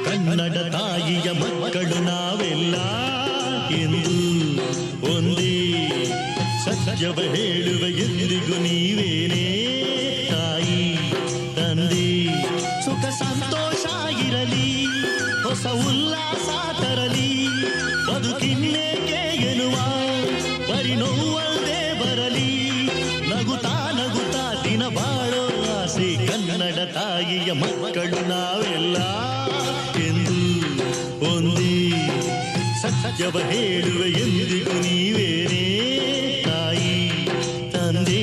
ಕನ್ನಡ ತಾಯಿಯ ಮಕ್ಕಳು ನಾವೆಲ್ಲ ಎಂದು ಒಂದೇ ಸತ್ಯವ ಹೇಳುವ ಎಂದಿಗೂ ನೀವೇನೇ ತಾಯಿ ತಂದೆ. ಸುಖ ಸಂತೋಷ ಇರಲಿ, ಹೊಸ ಉಲ್ಲಾಸ ತರಲಿ, ಬದುಕಿನ್ನೇಕೆ ಎನ್ನುವ ಬರಿ ನೋವಲ್ಲದೆ ಬರಲಿ. ನಗುತ್ತಾ ನಗುತ್ತಾ ದಿನ ಬಾಳೋ ಆಸೆ ಕನ್ನಡ ತಾಯಿಯ ಮಕ್ಕಳು ನಾವೆಲ್ಲ ಎಂದು ಒಂದೇ ಸತ್ಯವ ಹೇಳುವ ಎಂದಿಗೂ ನೀವೇನೇ ತಾಯಿ ತಂದೆ.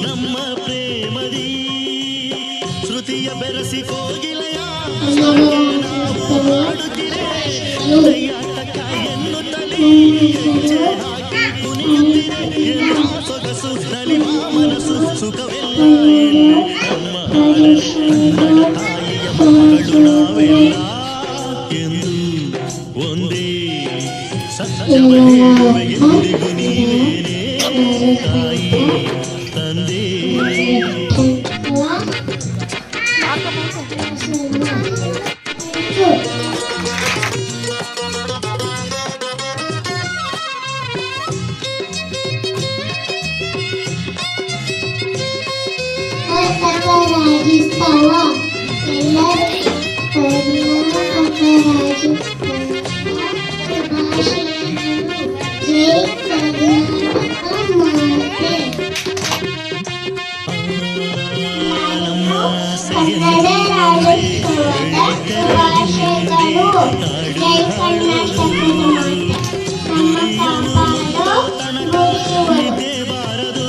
ನಮ್ಮ ಪ್ರೇಮದಿ ಶ್ರುತಿಯ ಬೆರೆಸಿ ಕೋಗಿಲೆಯ ನಾವು ಮಾಡುತ್ತಿರೆ ದಯ್ಯಾಟಕ ಎನ್ನುತ್ತಲೇ ಹೆಜ್ಜೆ ಹಾಕಿ ಕುಣಿಯುತ್ತಿರೆ. ಎಲ್ಲ ಸೊಗಸು ನಲಿವ ಮನಸ್ಸು ಸುಖವೆಲ್ಲ ನಮ್ಮ ಕನ್ನಡ ತಾಯಿಯ ಮಕ್ಕಳು ನಾವೆಲ್ಲ ಎಂದು ಒಂದೇ ಸತ್ಯವ ಹೇಳುವ ಎಂದಿಗೂ ನೀವೇನೇ ತಾಯಿ ತಂದೆ. ನಿದ್ದೆ ಬಾರದು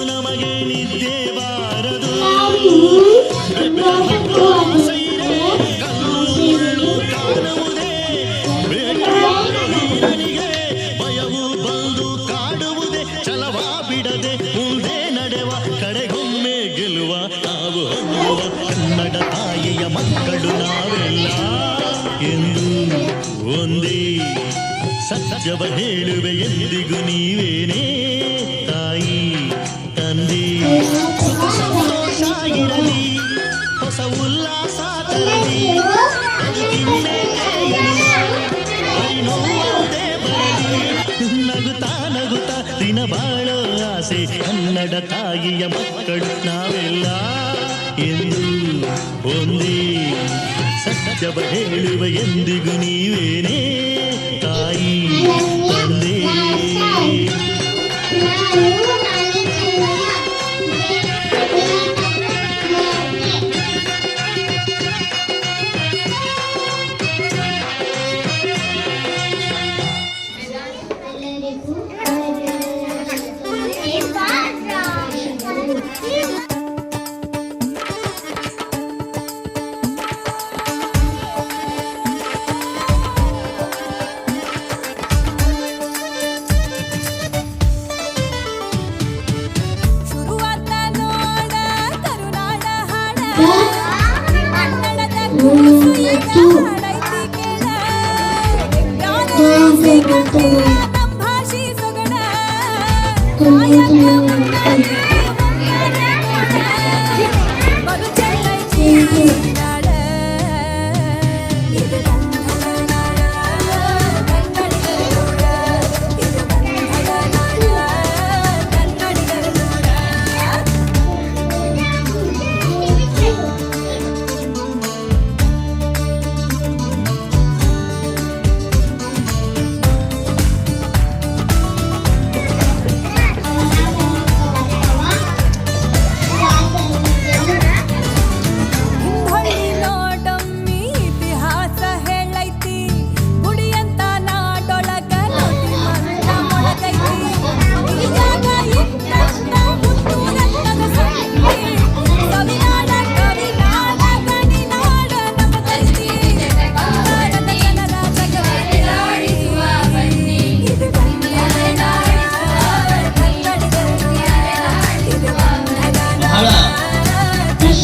ನಮಗೆ ನಿದ್ದೆ ಬಾರದು, ಕಾಣುವುದೇ ಬೇಟೆಗೆ ಭಯವು ಬಂದು ಕಾಡುವುದೇ. ಛಲವ ಬಿಡದೆ ಮುಂದೆ ನಡೆವ ಕಡೆಗೊಮ್ಮೆ ಗೆಲ್ಲುವ ನಾವು ಹೊಂದುವ ಕನ್ನಡ ತಾಯಿಯ ಮಕ್ಕಳು ನಾವೆಲ್ಲ ಎಂದು ಒಂದೇ ಸತ್ಯವ ಹೇಳುವೆ ಎಂದಿಗೂ ನೀವೇನೇ ತಾಯಿ ತಂದೆ. ಸುಖ ಸಂತೋಷ ಇರಲಿ, ಹೊಸ ಉಲ್ಲಾಸ ತರಲಿ, ನಗುತ್ತಾ ನಗುತ್ತಾ ದಿನ ಬಾಳೋ ಆಸೆ ಕನ್ನಡ ತಾಯಿಯ ಮಕ್ಕಳು ನಾವೆಲ್ಲ ಎಂದು ಒಂದೇ ಸತ್ಯವ ಹೇಳುವ ಎಂದಿಗೂ ನೀವೇನೇ ತಾಯಿ ತಂದೆ.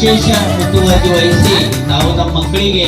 ವಿಶೇಷ ಮುತುವರ್ಜಿ ವಹಿಸಿ ನಾವು ನಮ್ಮ ಮಕ್ಕಳಿಗೆ